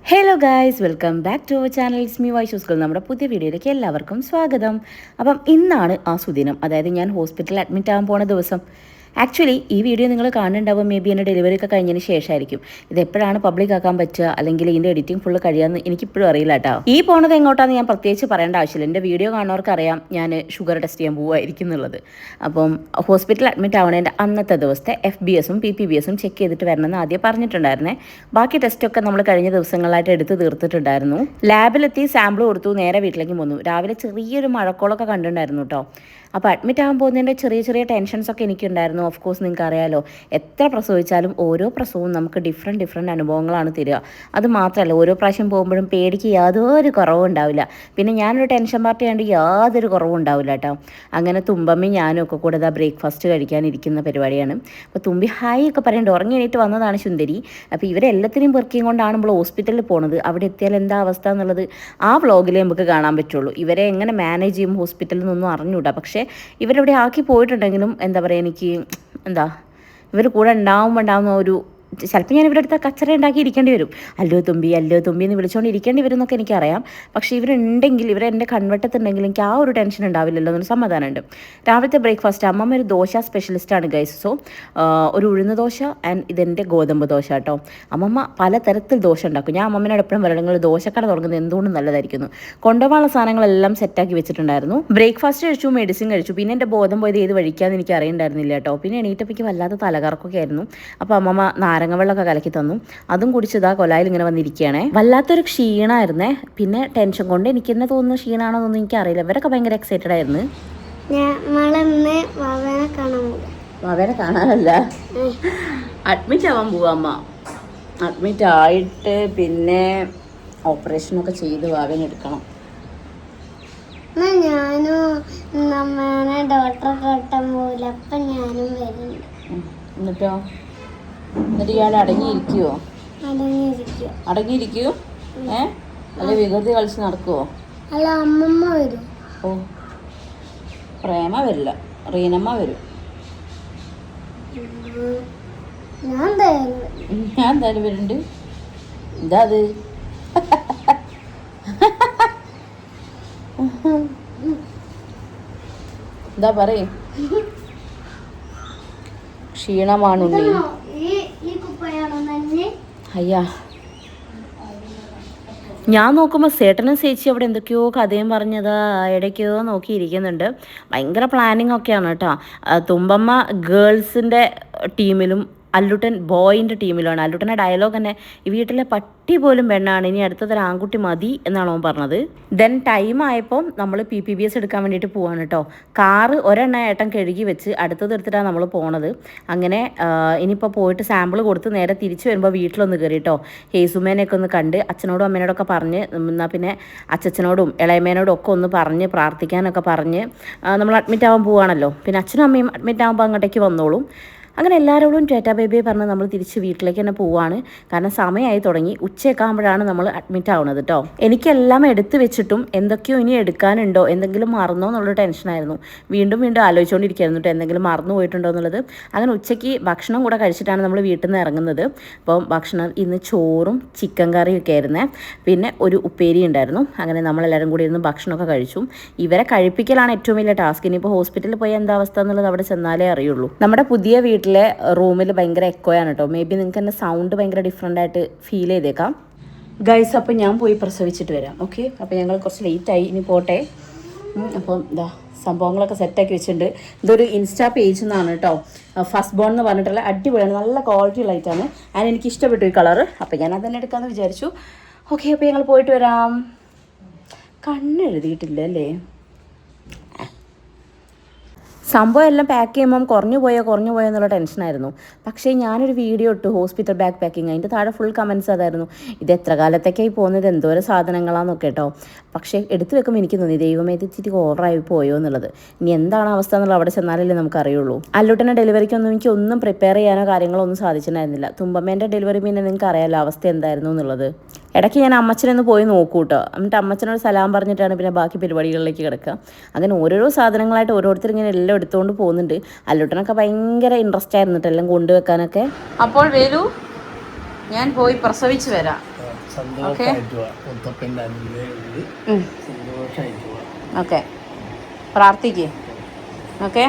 Hello guys, welcome back to our channel. It's me Vaishu school. നമ്മുടെ പുതിയ വീഡിയോയിലേക്ക് എല്ലാവർക്കും സ്വാഗതം. അപ്പം ഇന്നാണ് ആ സുദിനം, അതായത് ഞാൻ ഹോസ്പിറ്റലിൽ അഡ്മിറ്റ് ആകാൻ പോണ ദിവസം. ആക്ച്വലി ഈ വീഡിയോ നിങ്ങൾ കാണുന്നുണ്ടാവും മേ ബി എൻ്റെ ഡെലിവറി ഒക്കെ കഴിഞ്ഞതിന് ശേഷമായിരിക്കും. ഇത് എപ്പോഴാണ് പബ്ലിക് ആക്കാൻ പറ്റുക, അല്ലെങ്കിൽ ഇതിൻ്റെ എഡിറ്റിംഗ് ഫുള്ള് കഴിയാമെന്ന് എനിക്കിപ്പോഴും അറിയില്ല കേട്ടോ. ഈ പോണത് എങ്ങോട്ടാന്ന് ഞാൻ പ്രത്യേകിച്ച് പറയേണ്ട ആവശ്യമില്ല. എൻ്റെ വീഡിയോ കാണുന്നവർക്ക് അറിയാം ഞാൻ ഷുഗർ ടെസ്റ്റ് ചെയ്യാൻ പോവുമായിരിക്കും എന്നുള്ളത്. അപ്പം ഹോസ്പിറ്റലിൽ അഡ്മിറ്റ് ആവണേൻ്റെ അന്നത്തെ ദിവസത്തെ FBSഉം PPBSഉം ചെക്ക് ചെയ്തിട്ട് വരണമെന്ന് ആദ്യം പറഞ്ഞിട്ടുണ്ടായിരുന്നേ. ബാക്കി ടെസ്റ്റൊക്കെ നമ്മൾ കഴിഞ്ഞ ദിവസങ്ങളായിട്ട് എടുത്ത് തീർത്തിട്ടുണ്ടായിരുന്നു. ലാബിലെത്തി സാമ്പിൾ കൊടുത്തു, നേരെ വീട്ടിലേക്ക് പോന്നു. രാവിലെ ചെറിയൊരു മഴക്കോളൊക്കെ കണ്ടിട്ടുണ്ടായിരുന്നു കേട്ടോ. അപ്പോൾ അഡ്മിറ്റ് ആകാൻ പോകുന്നതിൻ്റെ ചെറിയ ചെറിയ ടെൻഷൻസൊക്കെ എനിക്കുണ്ടായിരുന്നു. ഓഫ് കോഴ്സ് നിങ്ങൾക്ക് അറിയാമല്ലോ, എത്ര പ്രസവിച്ചാലും ഓരോ പ്രസവവും നമുക്ക് ഡിഫറെൻറ്റ് അനുഭവങ്ങളാണ് തരിക. അത് മാത്രമല്ല, ഓരോ പ്രാവശ്യം പോകുമ്പോഴും പേടിക്ക് യാതൊരു കുറവും ഉണ്ടാവില്ല. പിന്നെ ഞാനൊരു ടെൻഷൻ പാർട്ടി ആയതുകൊണ്ട് യാതൊരു കുറവും ഉണ്ടാവില്ല കേട്ടോ. അങ്ങനെ തുമ്പമ്മയും ഞാനും ഒക്കെ കൂടെ ഇതാ ബ്രേക്ക്ഫാസ്റ്റ് കഴിക്കാനിരിക്കുന്ന പരിപാടിയാണ്. അപ്പോൾ തുമ്പി ഹായ് ഒക്കെ പറയുന്നുണ്ട്. ഉറങ്ങി എണീറ്റ് വന്നതാണ് സുന്ദരി. അപ്പോൾ ഇവരെല്ലാത്തിനെയും പെറുക്കിയും കൊണ്ടാണ് നമ്മൾ ഹോസ്പിറ്റലിൽ പോണത്. അവിടെ എത്തിയാൽ എന്താ അവസ്ഥ എന്നുള്ളത് ആ വ്ളോഗിലേ നമുക്ക് കാണാൻ പറ്റുള്ളൂ. ഇവരെ എങ്ങനെ മാനേജ് ചെയ്യും ഹോസ്പിറ്റലിൽ നിന്നൊന്നും അറിഞ്ഞൂടാ. പക്ഷേ ഇവരെവിടെ ആക്കി പോയിട്ടുണ്ടെങ്കിലും എന്താ പറയുക, എനിക്ക് ഇവർ കൂടെ ഉണ്ടാവുന്ന ഒരു ചിലപ്പോൾ ഞാൻ ഇവരുടെ അടുത്ത് കച്ചറ ഉണ്ടാക്കി ഇരിക്കേണ്ടി വരും. അല്ലോ തുമ്പി എന്ന് വിളിച്ചുകൊണ്ട് ഇരിക്കേണ്ടി വരും എന്നൊക്കെ എനിക്കറിയാം. പക്ഷേ ഇവരുണ്ടെങ്കിൽ, ഇവരെൻ്റെ കൺവെട്ടത്തുണ്ടെങ്കിൽ എനിക്ക് ആ ഒരു ടെൻഷൻ ഉണ്ടാവില്ലല്ലോ എന്നൊരു സമാധാനമുണ്ട്. രാവിലത്തെ ബ്രേക്ക്ഫാസ്റ്റ് അമ്മമ്മ ഒരു ദോശ സ്പെഷ്യലിസ്റ്റാണ് ഗൈസ്. സോ ഒരു ഉഴുന്ന് ദോശ ആൻഡ് ഇതെൻ്റെ ഗോതമ്പ് ദോശ കേട്ടോ. അമ്മമ്മ പലതരത്തിൽ ദോശ ഉണ്ടാക്കും. ഞാൻ അമ്മമ്മനോട് എപ്പോഴും പറയുന്നത് ദോശക്കട തുടങ്ങുന്നത് എന്തുകൊണ്ടും നല്ലതായിരിക്കുന്നു. കൊണ്ടുപോകാനുള്ള സാധനങ്ങളെല്ലാം സെറ്റാക്കി വെച്ചിട്ടുണ്ടായിരുന്നു. ബ്രേക്ക്ഫാസ്റ്റ് കഴിച്ചു, മെഡിസിൻ കഴിച്ചു. പിന്നെ എൻ്റെ ബോധം പോയത് ഏത് വഴിക്കാന്ന് എനിക്ക് അറിയണ്ടായിരുന്നില്ല കേട്ടോ. പിന്നെ എണീറ്റപ്പോഴേക്ക് വല്ലാത്ത തലകറക്കൊക്കെ ആയിരുന്നു. അപ്പോൾ അമ്മമ്മ നാരങ്ങ വെള്ളമൊക്കെ കലക്കി തന്നു. അതും കുടിച്ചതാ കൊലായിൽ ഇങ്ങനെ വന്നിരിക്കുകയാണേ. വല്ലാത്തൊരു ക്ഷീണമായിരുന്നേ. പിന്നെ ടെൻഷൻ കൊണ്ട് എനിക്ക് തന്നെ തോന്നുന്നു ക്ഷീണമാണോ എന്നൊന്നും എനിക്കറിയില്ല. ഇവരൊക്കെ ഭയങ്കര എക്സൈറ്റഡ് ആയിരുന്നു. അവരെ കാണാനല്ല, അഡ്മിറ്റ് ആവാൻ പോവാ അമ്മ. അഡ്മിറ്റ് ആയിട്ട് പിന്നെ ഓപ്പറേഷനൊക്കെ ചെയ്ത് വാവനെ എടുക്കണം. എന്നിട്ടോ എന്നിട്ട് ഇയാൾ അടങ്ങിയിരിക്കുവോ? അടങ്ങിയിരിക്കൂ? അല്ലെ വികൃതി കളിച്ച് നടക്കുവോ? അല്ല, അമ്മമ്മ വരും. ഓ, പ്രേമ വരില്ല, റീനമ്മ വരും. ഞാൻ എന്തായാലും വരുന്നുണ്ട്. എന്താ അത്? എന്താ പറയേ? ക്ഷീണമാണുണ്ണി. അയ്യാ, ഞാൻ നോക്കുമ്പോൾ സേട്ടനും ചേച്ചി അവിടെ എന്തൊക്കെയോ കഥയും പറഞ്ഞത് ഇടയ്ക്കോ നോക്കിയിരിക്കുന്നുണ്ട്. ഭയങ്കര പ്ലാനിങ് ഒക്കെയാണ് കേട്ടോ. തുമ്പമ്മ ഗേൾസിൻ്റെ ടീമിലും അല്ലുട്ടൻ ബോയിൻ്റെ ടീമിലാണ്. അല്ലുട്ടൻ്റെ ഡയലോഗ് തന്നെ, ഈ വീട്ടിലെ പട്ടി പോലും പെണ്ണാണ്, ഇനി അടുത്തതൊരു ആൺകുട്ടി മതി എന്നാണ് അവൻ പറഞ്ഞത്. ദെൻ ടൈം ആയപ്പോൾ നമ്മൾ PPBS എടുക്കാൻ വേണ്ടിയിട്ട് പോവാണ് കേട്ടോ. കാറ് ഒരെണ്ണ ഏട്ടൻ കഴുകി വെച്ച് അടുത്തത് എടുത്തിട്ടാണ് നമ്മൾ പോണത്. അങ്ങനെ ഇനിയിപ്പോൾ പോയിട്ട് സാമ്പിൾ കൊടുത്ത് നേരെ തിരിച്ച് വരുമ്പോൾ വീട്ടിലൊന്ന് കയറി കേട്ടോ. ഹേസുമേനെയൊക്കെ ഒന്ന് കണ്ട് അച്ഛനോടും അമ്മേനോടൊക്കെ പറഞ്ഞ്, എന്നാൽ പിന്നെ അച്ഛനോടും ഇളയമേനോടും ഒക്കെ ഒന്ന് പറഞ്ഞ് പ്രാർത്ഥിക്കാനൊക്കെ പറഞ്ഞ് നമ്മൾ അഡ്മിറ്റ് ആവാൻ പോവുകയാണല്ലോ. പിന്നെ അച്ഛനും അമ്മയും അഡ്മിറ്റ് ആകുമ്പോൾ അങ്ങോട്ടേക്ക് വന്നോളും. അങ്ങനെ എല്ലാവരോടും ടാറ്റാ ബേബി പറഞ്ഞ് നമ്മൾ തിരിച്ച് വീട്ടിലേക്ക് തന്നെ പോവാണ്. കാരണം സമയമായി തുടങ്ങി. ഉച്ചയൊക്കെ ആകുമ്പോഴാണ് നമ്മൾ അഡ്മിറ്റ് ആവുന്നത് കേട്ടോ. എനിക്കെല്ലാം എടുത്ത് വെച്ചിട്ടും എന്തൊക്കെയോ ഇനി എടുക്കാനുണ്ടോ, എന്തെങ്കിലും മറന്നോ എന്നുള്ളൊരു ടെൻഷനായിരുന്നു. വീണ്ടും ആലോചിച്ചുകൊണ്ടിരിക്കുകയായിരുന്നു കേട്ടോ, എന്തെങ്കിലും മറന്നു പോയിട്ടുണ്ടോ എന്നുള്ളത്. അങ്ങനെ ഉച്ചയ്ക്ക് ഭക്ഷണം കൂടെ കഴിച്ചിട്ടാണ് നമ്മൾ വീട്ടിൽ നിന്ന് ഇറങ്ങുന്നത്. അപ്പം ഭക്ഷണം ഇന്ന് ചോറും ചിക്കൻ കറിയും ഒക്കെ ആയിരുന്നേ. പിന്നെ ഒരു ഉപ്പേരി ഉണ്ടായിരുന്നു. അങ്ങനെ നമ്മളെല്ലാവരും കൂടി ഇരുന്ന് ഭക്ഷണമൊക്കെ കഴിച്ചു. ഇവരെ കഴിപ്പിക്കലാണ് ഏറ്റവും വലിയ ടാസ്ക്. ഇനിയിപ്പോൾ ഹോസ്പിറ്റലിൽ പോയി എന്താ അവസ്ഥ എന്നുള്ളത് അവിടെ ചെന്നാലേ അറിയുള്ളൂ. നമ്മുടെ പുതിയ റൂമിൽ ഭയങ്കര എക്കോയാണ് കേട്ടോ. മേ ബി നിങ്ങൾക്ക് തന്നെ സൗണ്ട് ഭയങ്കര ഡിഫറെൻ്റ് ആയിട്ട് ഫീൽ ചെയ്തേക്കാം ഗൈസ്. അപ്പോൾ ഞാൻ പോയി പ്രസവിച്ചിട്ട് വരാം. ഓക്കെ, അപ്പോൾ ഞങ്ങൾ കുറച്ച് ലേറ്റായി, ഇനി പോട്ടെ. അപ്പം ഇതാ സംഭവങ്ങളൊക്കെ സെറ്റാക്കി വെച്ചിട്ടുണ്ട്. ഇതൊരു ഇൻസ്റ്റാ പേജിൽ നിന്നാണ് കേട്ടോ. ഫസ്റ്റ് ബോൺ എന്ന് പറഞ്ഞിട്ടുള്ള അടിപൊളിയാണ്, നല്ല ക്വാളിറ്റി ലൈറ്റാണ്. ആൻഡ് എനിക്ക് ഇഷ്ടപ്പെട്ടു ഈ കളറ്. അപ്പോൾ ഞാൻ അതന്നെ എടുക്കാമെന്ന് വിചാരിച്ചു. ഓക്കെ, അപ്പോൾ ഞങ്ങൾ പോയിട്ട് വരാം. കണ്ണെഴുതിയിട്ടില്ല അല്ലേ? സംഭവം എല്ലാം പാക്ക് ചെയ്യുമ്പം കുറഞ്ഞു പോയോ എന്നുള്ള ടെൻഷനായിരുന്നു. പക്ഷേ ഞാനൊരു വീഡിയോ ഇട്ടു ഹോസ്പിറ്റൽ ബാഗ് പാക്കിങ്. അതിൻ്റെ താഴെ ഫുൾ കമൻറ്റ്സ് അതായിരുന്നു, ഇത് എത്ര കാലത്തേക്കായി പോകുന്നത്, എന്തോരം സാധനങ്ങളാണെന്നൊക്കെ കേട്ടോ. പക്ഷേ എടുത്തു വെക്കുമ്പോൾ എനിക്ക് തോന്നി ദൈവമേ ഇത് ഇച്ചിരി ഓവറായി പോയോ എന്നുള്ളത്. ഇനി എന്താണ് അവസ്ഥ എന്നുള്ളത് അവിടെ ചെന്നാലല്ലേ നമുക്കറിയുള്ളൂ. അല്ലുട്ടൻ്റെ ഡെലിവറിക്കൊന്നും എനിക്ക് ഒന്നും പ്രിപ്പയർ ചെയ്യാനോ കാര്യങ്ങളോ ഒന്നും സാധിച്ചിട്ടുണ്ടായിരുന്നില്ല. തുമ്പമ്മേൻ്റെ ഡെലിവറി പിന്നെ നിങ്ങൾക്ക് അറിയാമല്ലോ അവസ്ഥ എന്തായിരുന്നു എന്നുള്ളത്. ഇടയ്ക്ക് ഞാൻ അമ്മച്ചനൊന്ന് പോയി നോക്കൂ കേട്ടോ. എന്നിട്ട് അമ്മച്ചനോട് സലാം പറഞ്ഞിട്ടാണ് പിന്നെ ബാക്കി പരിപാടികളിലേക്ക് കിടക്കുക. അങ്ങനെ ഓരോരോ സാധനങ്ങളായിട്ട് ഓരോരുത്തർ ഇങ്ങനെ എല്ലാം എടുത്തുകൊണ്ട് പോകുന്നുണ്ട്. അല്ലുട്ടനൊക്കെ ഭയങ്കര ഇൻട്രസ്റ്റ് ആയിരുന്നു കേട്ടോ എല്ലാം കൊണ്ടുവെക്കാനൊക്കെ. അപ്പോൾ വേലു, ഞാൻ പോയി പ്രസവിച്ച് വരാം. സന്തോഷമായിട്ട് പോവാ. മുത്തപ്പൻ്റെ അനുഗ്രഹമുണ്ട്. സന്തോഷമായിട്ട് പോവാ. ഓക്കെ, പ്രാർത്ഥിക്കേ. ഓക്കെ,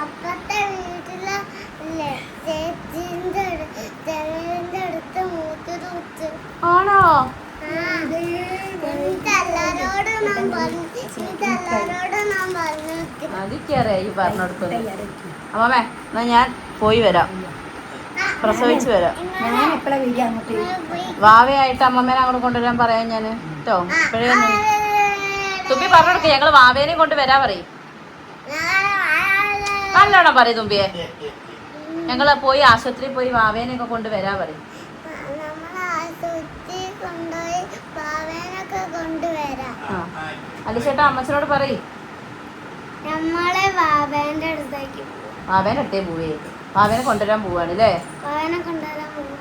അപ്പത്തെ വീട്ടിലെ ചേച്ചിന്റെ അടുത്ത് മൂത്തൊരു കുത്ത്. ആണോ? ഇതെല്ലാരോടും ഞാൻ പറഞ്ഞു. അതിക്കറിയാം ഈ പറഞ്ഞെടുക്കുന്നു. അമ്മമ്മേ, എന്നാ ഞാൻ പോയി വരാം, പ്രസവിച്ച് വരാം. വാവയായിട്ട് അമ്മമ്മേനെ അങ്ങോട്ട് കൊണ്ടുവരാൻ പറയാം ഞാൻ കേട്ടോ. ഇപ്പോഴേ തുമ്പി പറഞ്ഞെടുക്ക, ഞങ്ങൾ വാവേനെ കൊണ്ട് വരാൻ പറയും. നല്ലോണം പറയും തുമ്പിയെ. ഞങ്ങൾ പോയി ആശുപത്രിയിൽ പോയി വാവേനെയൊക്കെ കൊണ്ട് വരാൻ പറയും. അലിച്ചേട്ടാ അമ്മച്ചനോട് പറയും നമ്മളെ വാവേന്റെ അടുത്തേക്ക് വാവേനെ അടുത്തേ പോവേ. വാവേനെ കൊണ്ടുവരാൻ പോവാണ് അല്ലേ? വാവേനെ കൊണ്ടുവരാൻ പോകും.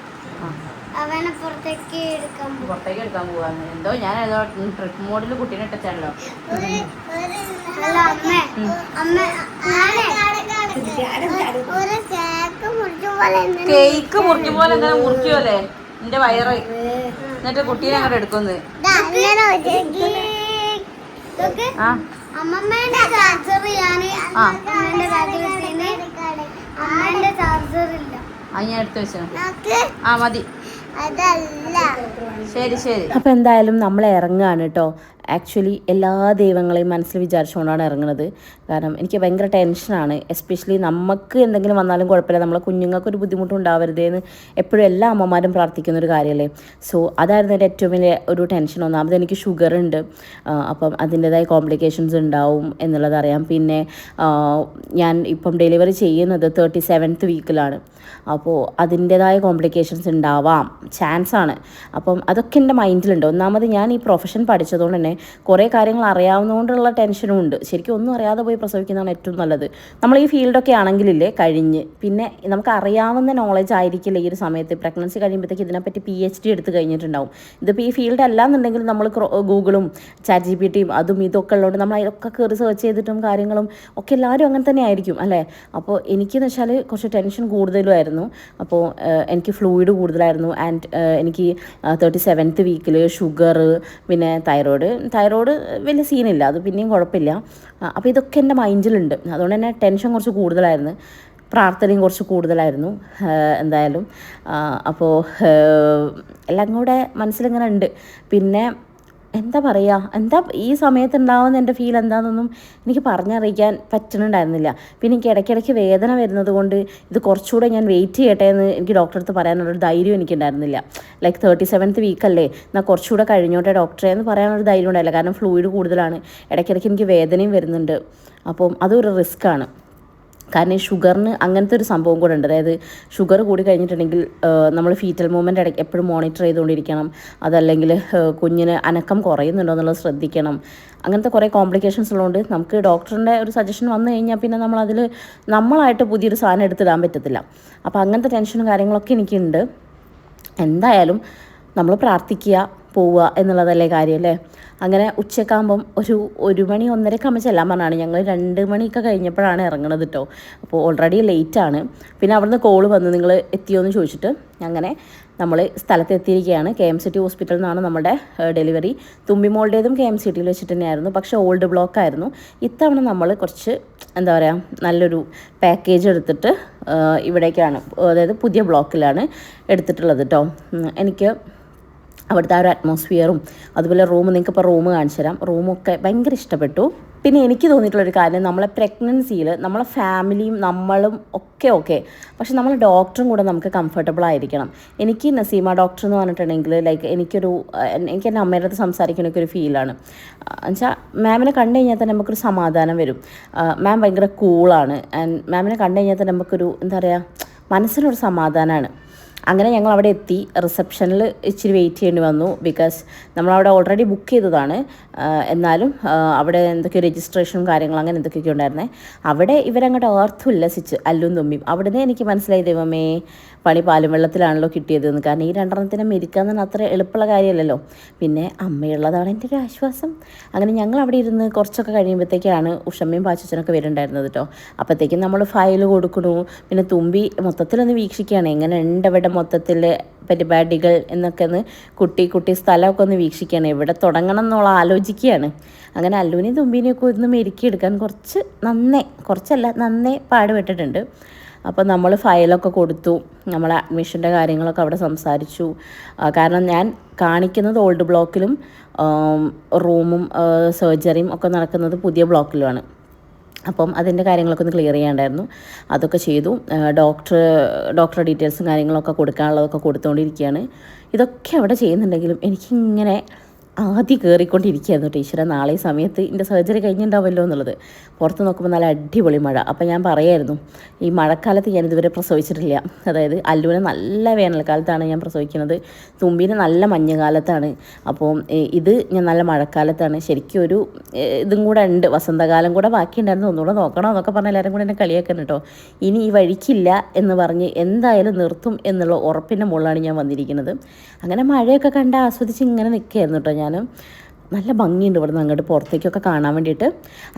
അവനെ പുറത്തേക്ക് എടുക്കാൻ പോകും. പുറത്തേക്ക് എടുക്കാൻ പോവാണ്. എന്തോ ഞാൻ ഏതോ ട്രിപ്പ് മോഡിൽ കുട്ടീനെ ഇട്ടാണല്ലോ. കേക്ക് മുറിക്കും പോലെ എങ്ങനെ മുറിക്കുമല്ലേ എന്റെ വയറ്. എന്നിട്ട് കുട്ടീനെ അങ്ങോട്ട് എടുക്കുന്നു. അമ്മമ്മേന്റെ ചാർജർ അമ്മേന്റെ ചാർജർ ഇല്ല. അത് ഞാൻ എടുത്തു വെച്ചു. മതി. അതല്ല. ശരി ശരി. അപ്പം എന്തായാലും നമ്മൾ ഇറങ്ങുകയാണ് കേട്ടോ. ആക്ച്വലി എല്ലാ ദൈവങ്ങളെയും മനസ്സിൽ വിചാരിച്ചുകൊണ്ടാണ് ഇറങ്ങുന്നത്. കാരണം എനിക്ക് ഭയങ്കര ടെൻഷനാണ്. എസ്പെഷ്യലി നമുക്ക് എന്തെങ്കിലും വന്നാലും കുഴപ്പമില്ല, നമ്മളെ കുഞ്ഞുങ്ങൾക്കൊരു ബുദ്ധിമുട്ടും ഉണ്ടാവരുതേന്ന് എപ്പോഴും എല്ലാ അമ്മമാരും പ്രാർത്ഥിക്കുന്ന ഒരു കാര്യമല്ലേ. സോ അതായിരുന്നു എൻ്റെ ഏറ്റവും വലിയ ഒരു ടെൻഷൻ. ഒന്നാമത് എനിക്ക് ഷുഗർ ഉണ്ട്, അപ്പം അതിൻ്റെതായ കോംപ്ലിക്കേഷൻസ് ഉണ്ടാവും എന്നുള്ളതറിയാം. പിന്നെ ഞാൻ ഇപ്പം ഡെലിവറി ചെയ്യുന്നത് 37th വീക്കിലാണ്. അപ്പോൾ അതിൻ്റെതായ കോംപ്ലിക്കേഷൻസ് ഉണ്ടാവാം, ചാൻസാണ്. അപ്പം അതൊക്കെ എൻ്റെ മൈൻഡിലുണ്ട്. ഒന്നാമത് ഞാൻ ഈ പ്രൊഫഷൻ പഠിച്ചതുകൊണ്ട് തന്നെ കുറേ കാര്യങ്ങൾ അറിയാവുന്നതുകൊണ്ടുള്ള ടെൻഷനും ഉണ്ട്. ശരിക്കും ഒന്നും അറിയാതെ പോയി പ്രസവിക്കുന്നതാണ് ഏറ്റവും നല്ലത്. നമ്മൾ ഈ ഫീൽഡൊക്കെ ആണെങ്കിലില്ലേ കഴിഞ്ഞ് പിന്നെ നമുക്ക് അറിയാവുന്ന നോളജ് ആയിരിക്കില്ല ഈ ഒരു സമയത്ത്. പ്രഗ്നൻസി കഴിയുമ്പോഴത്തേക്ക് ഇതിനെപ്പറ്റി PhD എടുത്ത് കഴിഞ്ഞിട്ടുണ്ടാവും. ഇതിപ്പോൾ ഈ ഫീൽഡ് അല്ല എന്നുണ്ടെങ്കിൽ നമ്മൾ ഗൂഗിളും ChatGPTയും അതും ഇതൊക്കെ ഉള്ളതുകൊണ്ട് നമ്മൾ അതിലൊക്കെ കയറി സെർച്ച് ചെയ്തിട്ടും കാര്യങ്ങളും ഒക്കെ എല്ലാവരും അങ്ങനെ തന്നെ ആയിരിക്കും അല്ലേ. അപ്പോൾ എനിക്കെന്ന് വെച്ചാൽ കുറച്ച് ടെൻഷൻ കൂടുതലുമായിരുന്നു. അപ്പോൾ എനിക്ക് ഫ്ലൂയിഡ് കൂടുതലായിരുന്നു. ആൻഡ് എനിക്ക് 37th വീക്കിൽ ഷുഗർ, പിന്നെ തൈറോയ്ഡ് വലിയ സീനില്ല, അത് പിന്നെയും കുഴപ്പമില്ല. അപ്പോൾ ഇതൊക്കെ എൻ്റെ മൈൻഡിലുണ്ട്. അതുകൊണ്ട് തന്നെ ടെൻഷൻ കുറച്ച് കൂടുതലായിരുന്നു, പ്രാർത്ഥനയും കുറച്ച് കൂടുതലായിരുന്നു എന്തായാലും. അപ്പോൾ എല്ലാം കൂടെ മനസ്സിലിങ്ങനെ ഉണ്ട്. പിന്നെ എന്താ പറയുക, എന്താ ഈ സമയത്ത് ഉണ്ടാവുന്ന എൻ്റെ ഫീൽ എന്താണെന്നൊന്നും എനിക്ക് പറഞ്ഞറിയിക്കാൻ പറ്റുന്നുണ്ടായിരുന്നില്ല. പിന്നെ എനിക്ക് ഇടയ്ക്കിടയ്ക്ക് വേദന വരുന്നത് കൊണ്ട് ഇത് കുറച്ചുകൂടെ ഞാൻ വെയിറ്റ് ചെയ്യട്ടെ എന്ന് എനിക്ക് ഡോക്ടറെ അടുത്ത് പറയാനുള്ളൊരു ധൈര്യം എനിക്കുണ്ടായിരുന്നില്ല. ലൈക്ക് 37th വീക്കല്ലേ, എന്നാൽ കുറച്ചുകൂടെ കഴിഞ്ഞോട്ടെ ഡോക്ടറെ എന്ന് പറയാനൊരു ധൈര്യം ഉണ്ടായില്ല. കാരണം ഫ്ലൂയിഡ് കൂടുതലാണ്, ഇടയ്ക്കിടയ്ക്ക് എനിക്ക് വേദനയും വരുന്നുണ്ട്. അപ്പം അതൊരു റിസ്ക്കാണ്. കാരണം ഈ ഷുഗറിന് അങ്ങനത്തെ ഒരു സംഭവം കൂടെ ഉണ്ട്. അതായത് ഷുഗർ കൂടി കഴിഞ്ഞിട്ടുണ്ടെങ്കിൽ നമ്മൾ ഫീറ്റൽ മൂവ്മെൻറ്റ് ഇടയ്ക്ക് എപ്പോഴും മോണിറ്റർ ചെയ്തുകൊണ്ടിരിക്കണം. അതല്ലെങ്കിൽ കുഞ്ഞിന് അനക്കം കുറയുന്നുണ്ടോ എന്നുള്ളത് ശ്രദ്ധിക്കണം. അങ്ങനത്തെ കുറേ കോംപ്ലിക്കേഷൻസ് ഉള്ളതുകൊണ്ട് നമുക്ക് ഡോക്ടറിൻ്റെ ഒരു സജഷൻ വന്നു കഴിഞ്ഞാൽ പിന്നെ നമ്മളായിട്ട് പുതിയൊരു സാധനം എടുത്തിടാൻ പറ്റത്തില്ല. അപ്പോൾ അങ്ങനത്തെ ടെൻഷനും കാര്യങ്ങളൊക്കെ എനിക്കുണ്ട്. എന്തായാലും നമ്മൾ പ്രാർത്ഥിക്കുക, പോവുക എന്നുള്ളതല്ലേ കാര്യം അല്ലേ. അങ്ങനെ ഉച്ചക്കാകുമ്പം ഒരു 1 മണി 1:30 ആകുമ്പോൾ ചെല്ലാൻ പറഞ്ഞാണ്. ഞങ്ങൾ 2 മണിയൊക്കെ കഴിഞ്ഞപ്പോഴാണ് ഇറങ്ങണത് കേട്ടോ. അപ്പോൾ ഓൾറെഡി ലേറ്റാണ്. പിന്നെ അവിടുന്ന് കോള് വന്നു, നിങ്ങൾ എത്തിയോ എന്ന് ചോദിച്ചിട്ട്. അങ്ങനെ നമ്മൾ സ്ഥലത്തെത്തിയിരിക്കുകയാണ്. KMCT ഹോസ്പിറ്റലിൽ നിന്നാണ് നമ്മുടെ ഡെലിവറി. തുമ്പിമോളുടേതും KMCTയിൽ വെച്ചിട്ട് തന്നെയായിരുന്നു, പക്ഷേ ഓൾഡ് ബ്ലോക്ക് ആയിരുന്നു. ഇത്തവണ നമ്മൾ കുറച്ച് എന്താ പറയുക നല്ലൊരു പാക്കേജ് എടുത്തിട്ട് ഇവിടേക്കാണ്, അതായത് പുതിയ ബ്ലോക്കിലാണ് എടുത്തിട്ടുള്ളത് കേട്ടോ. എനിക്ക് അവിടുത്തെ ആ ഒരു അറ്റ്മോസ്ഫിയറും അതുപോലെ നിങ്ങൾക്കിപ്പോൾ റൂം കാണിച്ചു തരാം. റൂമൊക്കെ ഭയങ്കര ഇഷ്ടപ്പെട്ടു. പിന്നെ എനിക്ക് തോന്നിയിട്ടുള്ളൊരു കാര്യം, നമ്മളെ പ്രഗ്നൻസിയിൽ നമ്മളെ ഫാമിലിയും നമ്മളും ഒക്കെ പക്ഷെ നമ്മൾ ഡോക്ടറും കൂടെ നമുക്ക് കംഫർട്ടബിൾ ആയിരിക്കണം. എനിക്ക് നസീമ ഡോക്ടർ എന്ന് പറഞ്ഞിട്ടുണ്ടെങ്കിൽ ലൈക്ക് എനിക്ക് എൻ്റെ അമ്മയുടെ അടുത്ത് സംസാരിക്കണൊക്കെ ഒരു ഫീലാണ്. എന്നുവെച്ചാൽ മാമിനെ കണ്ടു കഴിഞ്ഞാൽ തന്നെ നമുക്കൊരു സമാധാനം വരും. മാം ഭയങ്കര കൂളാണ്. ആൻഡ് മാമിനെ കണ്ടു കഴിഞ്ഞാൽ തന്നെ നമുക്കൊരു എന്താ പറയുക മനസ്സിനൊരു സമാധാനമാണ്. അങ്ങനെ ഞങ്ങൾ അവിടെ എത്തി. റിസപ്ഷനിൽ ഇച്ചിരി വെയിറ്റ് ചെയ്യേണ്ടി വന്നു. ബിക്കോസ് നമ്മളവിടെ ഓൾറെഡി ബുക്ക് ചെയ്തതാണ്. എന്നാലും അവിടെ എന്തൊക്കെയോ രജിസ്ട്രേഷനും കാര്യങ്ങളും അങ്ങനെ എന്തൊക്കെയൊക്കെ ഉണ്ടായിരുന്നേ. അവിടെ ഇവരങ്ങോട്ട് ഉല്ലസിച്ച് അല്ലും തുമ്പിയും. അവിടുന്ന് എനിക്ക് മനസ്സിലായി, ദൈവമേ പണി പാലും വെള്ളത്തിലാണല്ലോ കിട്ടിയതെന്ന്. കാരണം ഈ 2 മെരിക്കാൻ തന്നെ അത്ര എളുപ്പമുള്ള കാര്യമല്ലല്ലോ. പിന്നെ അമ്മയുള്ളതാണ് എൻ്റെ ഒരു ആശ്വാസം. അങ്ങനെ ഞങ്ങൾ അവിടെ ഇരുന്ന് കുറച്ചൊക്കെ കഴിയുമ്പോഴത്തേക്കാണ് ഉഷമ്മയും പാച്ചച്ചനൊക്കെ വരുന്നുണ്ടായിരുന്നത് കേട്ടോ. അപ്പോഴത്തേക്കും നമ്മൾ ഫയൽ കൊടുക്കണു. പിന്നെ തുമ്പി മൊത്തത്തിലൊന്ന് വീക്ഷിക്കുകയാണ്, എങ്ങനെ ഉണ്ട് ഇവിടെ മൊത്തത്തിൽ പരിപാടികൾ എന്നൊക്കെ ഒന്ന് കുട്ടി സ്ഥലമൊക്കെ ഒന്ന് വീക്ഷിക്കുകയാണ്, എവിടെ തുടങ്ങണം എന്നുള്ള ആലോചിക്കുകയാണ്. അങ്ങനെ അല്ലൂനെയും തുമ്പീനെയൊക്കെ ഒന്ന് മെരുക്കിയെടുക്കാൻ കുറച്ചല്ല നന്നേ പാടുപെട്ടിട്ടുണ്ട്. അപ്പോൾ നമ്മൾ ഫയലൊക്കെ കൊടുത്തു, നമ്മളെ അഡ്മിഷൻ്റെ കാര്യങ്ങളൊക്കെ അവിടെ സംസാരിച്ചു. കാരണം ഞാൻ കാണിക്കുന്നത് ഓൾഡ് ബ്ലോക്കിലും റൂമും സർജറിയും ഒക്കെ നടക്കുന്നത് പുതിയ ബ്ലോക്കിലുമാണ്. അപ്പം അതിൻ്റെ കാര്യങ്ങളൊക്കെ ഒന്ന് ക്ലിയർ ചെയ്യാണ്ടായിരുന്നു. അതൊക്കെ ചെയ്തു. ഡോക്ടറുടെ ഡീറ്റെയിൽസും കാര്യങ്ങളൊക്കെ കൊടുക്കാനുള്ളതൊക്കെ കൊടുത്തുകൊണ്ടിരിക്കുകയാണ്. ഇതൊക്കെ അവിടെ ചെയ്യുന്നുണ്ടെങ്കിലും എനിക്കിങ്ങനെ ആദ്യം കയറിക്കൊണ്ടിരിക്കുകയായിരുന്നു ടീച്ചറെ, നാളെ ഈ സമയത്ത് എൻ്റെ സർജറി കഴിഞ്ഞിട്ടുണ്ടാവുമല്ലോ എന്നുള്ളത്. പുറത്ത് നോക്കുമ്പോൾ നല്ല അടിപൊളി മഴ. അപ്പോൾ ഞാൻ പറയായിരുന്നു, ഈ മഴക്കാലത്ത് ഞാനിതുവരെ പ്രസവിച്ചിട്ടില്ല. അതായത് അല്ലുവിനെ നല്ല വേനൽക്കാലത്താണ് ഞാൻ പ്രസവിക്കുന്നത്, തുമ്പീനെ നല്ല മഞ്ഞുകാലത്താണ്. അപ്പോൾ ഇത് ഞാൻ നല്ല മഴക്കാലത്താണ്. ശരിക്കും ഒരു ഇതും കൂടെ ഉണ്ട്, വസന്തകാലം കൂടെ ബാക്കിയുണ്ടായിരുന്നു, ഒന്നുകൂടെ നോക്കണോ എന്നൊക്കെ പറഞ്ഞാൽ എല്ലാവരും കൂടെ എന്നെ കളിയാക്കാൻ കേട്ടോ. ഇനി ഈ വഴിക്കില്ല എന്ന് പറഞ്ഞ് എന്തായാലും നിർത്തും എന്നുള്ള ഉറപ്പിൻ്റെ മുകളിലാണ് ഞാൻ വന്നിരിക്കുന്നത്. അങ്ങനെ മഴയൊക്കെ കണ്ട് ആസ്വദിച്ച് ഇങ്ങനെ നിൽക്കുകയായിരുന്നു കേട്ടോ. ഞാൻ നല്ല ഭംഗിയുണ്ട് ഇവിടെ നിന്ന് അങ്ങോട്ട് പുറത്തേക്കൊക്കെ കാണാൻ വേണ്ടിയിട്ട്.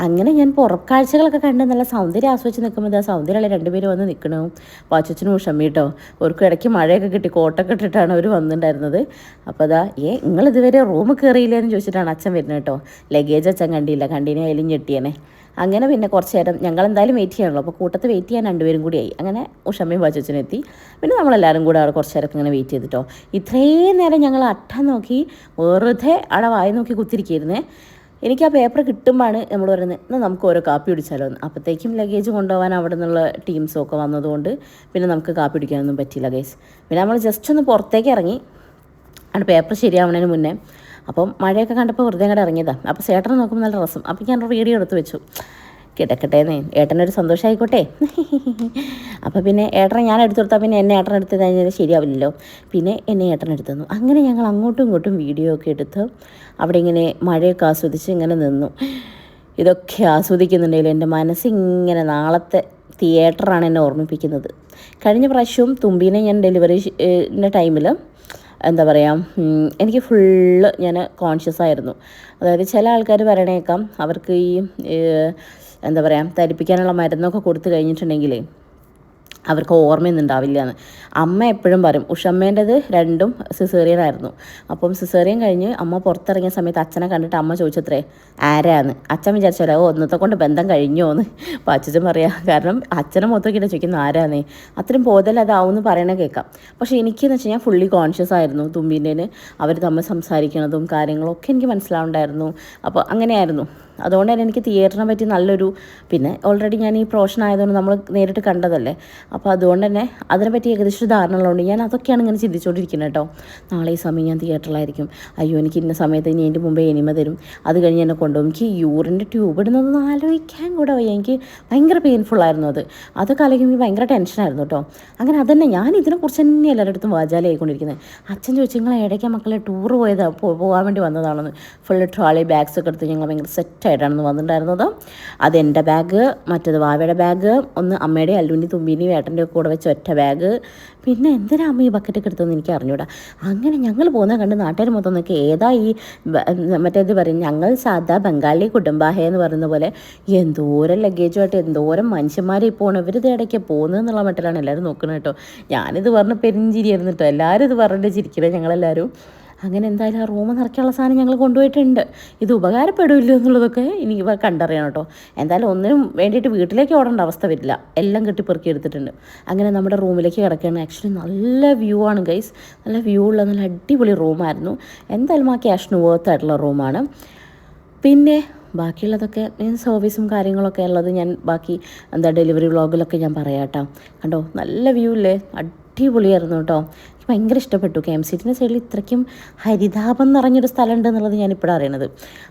അങ്ങനെ ഞാൻ പുറക്കാഴ്ചകളൊക്കെ കണ്ട് നല്ല സൗന്ദര്യം ആസ്വദിച്ച് നിൽക്കുമ്പോൾ സൗന്ദര്യമുള്ള 2 പേര് വന്ന് നിൽക്കണു, പാച്ചച്ചനും ഉഷമ്മ കേട്ടോ. അവർക്കും ഇടയ്ക്ക് മഴയൊക്കെ കിട്ടി, കോട്ടൊക്കെ ഇട്ടിട്ടാണ് അവർ വന്നിട്ടുണ്ടായിരുന്നത്. അപ്പോൾ നിങ്ങൾ ഇതുവരെ റൂം കയറിയില്ലെന്ന് ചോദിച്ചിട്ടാണ് അച്ഛൻ വരുന്നത് കേട്ടോ. ലഗേജ് അച്ഛൻ കണ്ടിനെ അതിലും ഞെട്ടിയനെ. അങ്ങനെ പിന്നെ കുറച്ച് നേരം ഞങ്ങൾ എന്തായാലും വെയിറ്റ് ചെയ്യണമല്ലോ, അപ്പോൾ കൂട്ടത്ത് വെയിറ്റ് ചെയ്യാൻ 2 പേരും കൂടി ആയി. അങ്ങനെ ഉഷമ്മയും പാച്ചച്ചനും എത്തി. പിന്നെ നമ്മളെല്ലാവരും കൂടെ അവിടെ കുറച്ച് നേരമൊക്കെ ഇങ്ങനെ വെയിറ്റ് ചെയ്തിട്ടോ. ഇത്രയും നേരം ഞങ്ങൾ അട്ടം നോക്കി വെറുതെ അവിടെ വായി നോക്കി കുത്തിരിക്കുകയായിരുന്നേ. എനിക്ക് ആ പേപ്പർ കിട്ടുമ്പോഴാണ് നമ്മൾ പറയുന്നത്, എന്നാൽ നമുക്ക് ഓരോ കാപ്പി കുടിച്ചാലോ എന്ന്. അപ്പോഴത്തേക്കും ലഗേജ് കൊണ്ടുപോകാൻ അവിടെ നിന്നുള്ള ടീംസൊക്കെ വന്നതുകൊണ്ട് പിന്നെ നമുക്ക് കാപ്പി കുടിക്കാനൊന്നും പറ്റിയില്ല ഗൈസ്. പിന്നെ നമ്മൾ ജസ്റ്റ് ഒന്ന് പുറത്തേക്ക് ഇറങ്ങി, അവിടെ പേപ്പർ ശരിയാവുന്നതിന് മുന്നേ. അപ്പം മഴയൊക്കെ കണ്ടപ്പോൾ വെറുതെ അങ്ങോട്ട് ഇറങ്ങിയതാണ്. അപ്പോൾ ചേട്ടനെ നോക്കുമ്പോൾ നല്ല രസം. അപ്പോൾ ഞാൻ വീഡിയോ എടുത്ത് വെച്ചു, കിടക്കട്ടേന്നേ, ഏട്ടനൊരു സന്തോഷമായിക്കോട്ടെ. അപ്പോൾ പിന്നെ ഏട്ടനെ ഞാൻ എടുത്തു കൊടുത്താൽ പിന്നെ എന്നെ ഏട്ടൻ എടുത്ത് കഴിഞ്ഞാൽ ശരിയാവില്ലല്ലോ. പിന്നെ എന്നെ ഏട്ടൻ എടുത്തു തന്നു. അങ്ങനെ ഞങ്ങൾ അങ്ങോട്ടും ഇങ്ങോട്ടും വീഡിയോ ഒക്കെ എടുത്ത് അവിടെ ഇങ്ങനെ മഴയൊക്കെ ആസ്വദിച്ച് ഇങ്ങനെ നിന്നു. ഇതൊക്കെ ആസ്വദിക്കുന്നുണ്ടെങ്കിലും എൻ്റെ മനസ്സിങ്ങനെ നാളത്തെ തിയേറ്ററാണ് എന്നെ ഓർമ്മിപ്പിക്കുന്നത്. കഴിഞ്ഞ പ്രാവശ്യവും തുമ്പീനെ ഞാൻ ഡെലിവറിൻ്റെ ടൈമിൽ എന്താ പറയുക, എനിക്ക് ഫുള്ള് ഞാൻ കോൺഷ്യസ് ആയിരുന്നു. അതായത് ചില ആൾക്കാർ പറയണേക്കാം അവർക്ക് ഈ എന്താ പറയുക തരിപ്പിക്കാനുള്ള മരുന്നൊക്കെ കൊടുത്തു കഴിഞ്ഞിട്ടുണ്ടെങ്കിൽ അവർക്ക് ഓർമ്മയൊന്നും ഉണ്ടാവില്ല എന്ന്. അമ്മ എപ്പോഴും പറയും. ഉഷമ്മേൻ്റെത് 2ഉം സിസേറിയനായിരുന്നു. അപ്പം സിസേറിയൻ കഴിഞ്ഞ് അമ്മ പുറത്തിറങ്ങിയ സമയത്ത് അച്ഛനെ കണ്ടിട്ട് അമ്മ ചോദിച്ചത്രേ ആരാന്ന്. അച്ഛൻ വിചാരിച്ചാലോ ഒന്നത്തെ കൊണ്ട് ബന്ധം കഴിഞ്ഞോ എന്ന്. അപ്പോൾ അച്ഛൻ പറയാം, കാരണം അച്ഛനെ മൊത്തക്കിട്ട് ചോദിക്കുന്ന ആരാന്നേ, അത്രയും ബോധം അതാവുമെന്ന് പറയണ കേൾക്കാം. പക്ഷേ എനിക്കെന്ന് വെച്ച് കഴിഞ്ഞാൽ ഫുള്ളി കോൺഷ്യസ് ആയിരുന്നു. തുമ്പീൻ്റെ അവർ തമ്മിൽ സംസാരിക്കണതും കാര്യങ്ങളൊക്കെ എനിക്ക് മനസ്സിലാവുണ്ടായിരുന്നു. അപ്പോൾ അങ്ങനെയായിരുന്നു. അതുകൊണ്ട് തന്നെ എനിക്ക് തിയേറ്ററിനെ പറ്റി നല്ലൊരു, പിന്നെ ഓൾറെഡി ഞാൻ ഈ പ്രൊഫഷൻ ആയതുകൊണ്ട് നമ്മൾ നേരിട്ട് കണ്ടതല്ലേ, അപ്പോൾ അതുകൊണ്ട് തന്നെ അതിനെപ്പറ്റി ഏകദേശം ധാരണ ഉള്ളതുകൊണ്ട് ഞാൻ അതൊക്കെയാണ് ഇങ്ങനെ ചിന്തിച്ചുകൊണ്ടിരിക്കുന്നത് കേട്ടോ. നാളെ ഈ സമയം ഞാൻ തിയേറ്ററിലായിരിക്കും, അയ്യോ എനിക്ക് ഇന്ന സമയത്ത് ഇനി എൻ്റെ മുമ്പേ എനിമ തരും, അത് കഴിഞ്ഞ് എന്നെ കൊണ്ടുപോകും. എനിക്ക് യൂറിൻ്റെ ട്യൂബ് ഇടുന്നതൊന്നും ആലോചിക്കാൻ കൂടെ വയ്യ. എനിക്ക് ഭയങ്കര പെയിൻഫുള്ളായിരുന്നു അതൊക്കെ ആലോചിക്കുമ്പോൾ എനിക്ക് ഭയങ്കര ടെൻഷനായിരുന്നു കേട്ടോ. അങ്ങനെ അതന്നെ ഞാൻ ഇതിനെക്കുറിച്ച് തന്നെ എല്ലാവരുടെ അടുത്തും വാചാലായിക്കൊണ്ടിരിക്കുന്നത്. അച്ഛൻ ചോദിച്ചു, നിങ്ങൾ ഇടയ്ക്ക് മക്കളെ ടൂർ പോകാൻ വേണ്ടി വന്നതാണെന്ന്. ഫുള്ള് ട്രോളി ബാഗ്സ് ഒക്കെ എടുത്ത് ഞങ്ങൾ ഭയങ്കര സെറ്റായിട്ടാണ് വന്നിട്ടുണ്ടായിരുന്നത്. അതെൻ്റെ ബാഗ്, മറ്റേത് വാവയുടെ ബാഗ്, ഒന്ന് അമ്മയുടെ അല്ലുവിൻ്റെ തുമ്പീൻ്റെയും ഏട്ടൻ്റെ കൂടെ വെച്ച് ഒറ്റ ബാഗ്, പിന്നെ എന്തിനാ അമ്മ ഈ ബക്കറ്റൊക്കെ എടുത്തതെന്ന് എനിക്ക് അറിഞ്ഞൂടാ. അങ്ങനെ ഞങ്ങൾ പോകുന്ന കണ്ട് നാട്ടുകാർ മൊത്തം നോക്കി ഏതാ ഈ മറ്റേത് പറയും, ഞങ്ങൾ സാധാ ബംഗാളി കുടുംബാഹ എന്ന് പറയുന്ന പോലെ എന്തോരം ലഗേജുമായിട്ട് എന്തോരം മനുഷ്യന്മാരെ പോകണം, ഇവരിത് ഇടയ്ക്ക് പോകുന്നതെന്നുള്ള മട്ടിലാണ് എല്ലാവരും നോക്കുന്നത് കേട്ടോ. ഞാനിത് പറഞ്ഞ് പെരിഞ്ചിരിയായിരുന്നു കേട്ടോ. എല്ലാവരും ഇത് പറഞ്ഞിട്ട് ചിരിക്കണേ ഞങ്ങളെല്ലാവരും. അങ്ങനെ എന്തായാലും ആ റൂം നിറയ്ക്കാനുള്ള സാധനം ഞങ്ങൾ കൊണ്ടുപോയിട്ടുണ്ട്. ഇത് ഉപകാരപ്പെടില്ല എന്നുള്ളതൊക്കെ ഇനി ഇവ കണ്ടറിയണം കേട്ടോ. എന്തായാലും ഒന്നിനും വേണ്ടിയിട്ട് വീട്ടിലേക്ക് ഓടേണ്ട അവസ്ഥ വരില്ല, എല്ലാം കെട്ടിപ്പെറുക്കി എടുത്തിട്ടുണ്ട്. അങ്ങനെ നമ്മുടെ റൂമിലേക്ക് കിടക്കുകയാണ്. ആക്ച്വലി നല്ല വ്യൂ ആണ് ഗൈസ്, നല്ല വ്യൂ ഉള്ള നല്ല അടിപൊളി റൂമായിരുന്നു. എന്തായാലും ആ ക്യാഷിന് വർത്ത് ആയിട്ടുള്ള റൂമാണ്. പിന്നെ ബാക്കിയുള്ളതൊക്കെ സർവീസും കാര്യങ്ങളൊക്കെ ഉള്ളത് ഞാൻ ബാക്കി ഡെലിവറി വ്ളോഗിലൊക്കെ ഞാൻ പറയാം കേട്ടോ. കണ്ടോ നല്ല വ്യൂ ഇല്ലേ, അടിപൊളിയായിരുന്നു കേട്ടോ. എനിക്ക് ഭയങ്കര ഇഷ്ടപ്പെട്ടു. KMCTൻ്റെ സൈഡിൽ ഇത്രയ്ക്കും ഹരിതാപം നിറഞ്ഞൊരു സ്ഥലമുണ്ട് എന്നുള്ളത് ഞാനിപ്പോഴാണ് അറിയണത്.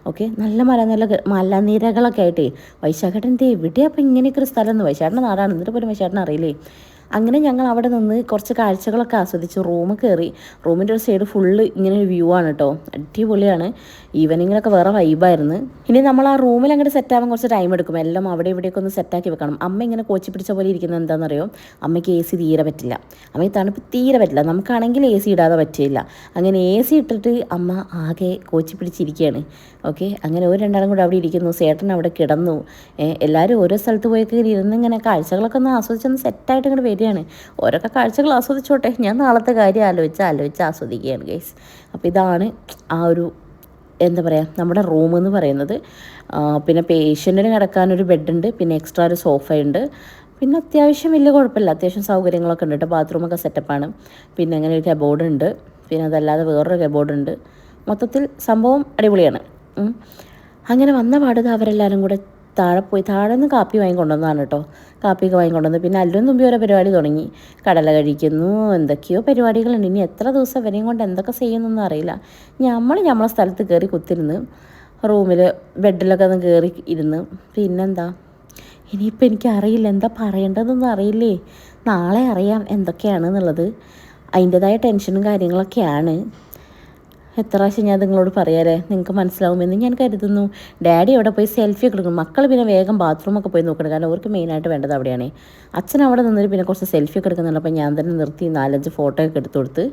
ഓക്കെ, നല്ല മലനിരകളൊക്കെ ആയിട്ടേ. വൈശാഖേട്ടൻ എവിടെയാണ് അപ്പോൾ ഇങ്ങനെയൊക്കെ ഒരു സ്ഥലം എന്ന്. വൈശാഖൻ്റെ നാടാണ്, എന്നിട്ട് പോലും വൈശാഖേട്ടൻ അറിയില്ലേ. അങ്ങനെ ഞങ്ങൾ അവിടെ നിന്ന് കുറച്ച് കാഴ്ചകളൊക്കെ ആസ്വദിച്ചു. റൂം കയറി. റൂമിൻ്റെ ഒരു സൈഡ് ഫുള്ള് ഇങ്ങനെ ഒരു വ്യൂ ആണ് കേട്ടോ. അടിപൊളിയാണ്. ഈവനിങ്ങിലൊക്കെ വേറെ വൈബായിരുന്നു. ഇനി നമ്മൾ ആ റൂമിൽ അങ്ങോട്ട് സെറ്റാകാൻ കുറച്ച് ടൈം എടുക്കും. എല്ലാം അവിടെ ഇവിടെയൊക്കെ ഒന്ന് സെറ്റാക്കി വെക്കണം. അമ്മ ഇങ്ങനെ കോച്ചി പിടിച്ച പോലെ ഇരിക്കുന്നത് എന്താണെന്നറിയോ, അമ്മയ്ക്ക് AC തീരെ പറ്റില്ല. അമ്മയ്ക്ക് തണുപ്പ് തീരെ പറ്റില്ല. നമുക്കാണെങ്കിൽ AC ഇടാതെ പറ്റില്ല. അങ്ങനെ AC ഇട്ടിട്ട് അമ്മ ആകെ കോച്ചി പിടിച്ചിരിക്കുകയാണ്. ഓക്കെ, അങ്ങനെ ഒരു രണ്ടാളും കൂടെ അവിടെ ഇരിക്കുന്നു. സേട്ടൻ അവിടെ കിടന്നു. എല്ലാവരും ഓരോ സ്ഥലത്ത് പോയൊക്കെ ഇരുന്ന് ഇങ്ങനെ കാഴ്ചകളൊക്കെ ഒന്ന് ആസ്വദിച്ചൊന്ന് സെറ്റായിട്ട് ഇങ്ങോട്ട് വരികയാണ്. ഓരോക്കെ കാഴ്ചകൾ ആസ്വദിച്ചോട്ടെ, ഞാൻ നാളത്തെ കാര്യം ആലോചിച്ച് ആസ്വദിക്കുകയാണ് ഗൈസ്. അപ്പോൾ ഇതാണ് ആ ഒരു എന്താ പറയുക നമ്മുടെ റൂം എന്ന് പറയുന്നത്. പിന്നെ പേഷ്യൻറ്റിന് കിടക്കാനൊരു ബെഡുണ്ട്, പിന്നെ എക്സ്ട്രാ ഒരു സോഫയുണ്ട്, പിന്നെ അത്യാവശ്യം വലിയ കുഴപ്പമില്ല, അത്യാവശ്യം സൗകര്യങ്ങളൊക്കെ ഉണ്ട് കേട്ടോ. ബാത്റൂമൊക്കെ സെറ്റപ്പാണ്. പിന്നെ അങ്ങനെ ഒരു കബോർഡ് ഉണ്ട്, പിന്നെ അതല്ലാതെ വേറൊരു കബോർഡ് ഉണ്ട്. മൊത്തത്തിൽ സംഭവം അടിപൊളിയാണ്. അങ്ങനെ വന്ന പാടത് അവരെല്ലാവരും കൂടെ താഴെ നിന്ന് കാപ്പി വാങ്ങിക്കൊണ്ടുവന്നതാണ് കേട്ടോ. കാപ്പിയൊക്കെ വാങ്ങിക്കൊണ്ടുവന്ന് പിന്നെ അല്ലും തുമ്പി ഓരോ പരിപാടി തുടങ്ങി. കടല കഴിക്കുന്നു, എന്തൊക്കെയോ പരിപാടികളുണ്ട്. ഇനി എത്ര ദിവസം വരെയും കൊണ്ട് എന്തൊക്കെ ചെയ്യുന്നൊന്നും അറിയില്ല. നമ്മളെ സ്ഥലത്ത് കയറി കുത്തിരുന്ന് റൂമിൽ ബെഡിലൊക്കെ ഒന്ന് കയറി ഇരുന്ന് പിന്നെന്താ ഇനിയിപ്പോൾ എനിക്കറിയില്ല എന്താ പറയേണ്ടതെന്നൊന്നും അറിയില്ലേ. നാളെ അറിയാം എന്തൊക്കെയാണെന്നുള്ളത്. അതിൻ്റെതായ ടെൻഷനും കാര്യങ്ങളൊക്കെയാണ്. എത്ര പ്രാവശ്യം ഞാൻ നിങ്ങളോട് പറയാലേ, നിങ്ങൾക്ക് മനസ്സിലാവുമെന്ന് ഞാൻ കരുതുന്നു. ഡാഡി അവിടെ പോയി സെൽഫി ഒക്കെ എടുക്കും. മക്കൾ പിന്നെ വേഗം ബാത്റൂമൊക്കെ പോയി നോക്കണം, കാരണം അവർക്ക് മെയിനായിട്ട് വേണ്ടത് അവിടെയാണ്. അച്ഛൻ അവിടെ നിന്നിട്ട് പിന്നെ കുറച്ച് സെൽഫി ഒക്കെ എടുക്കുന്നുണ്ട്. അപ്പോൾ ഞാൻ തന്നെ നിർത്തി 4-5 ഫോട്ടോ ഒക്കെ എടുത്തു കൊടുത്ത്.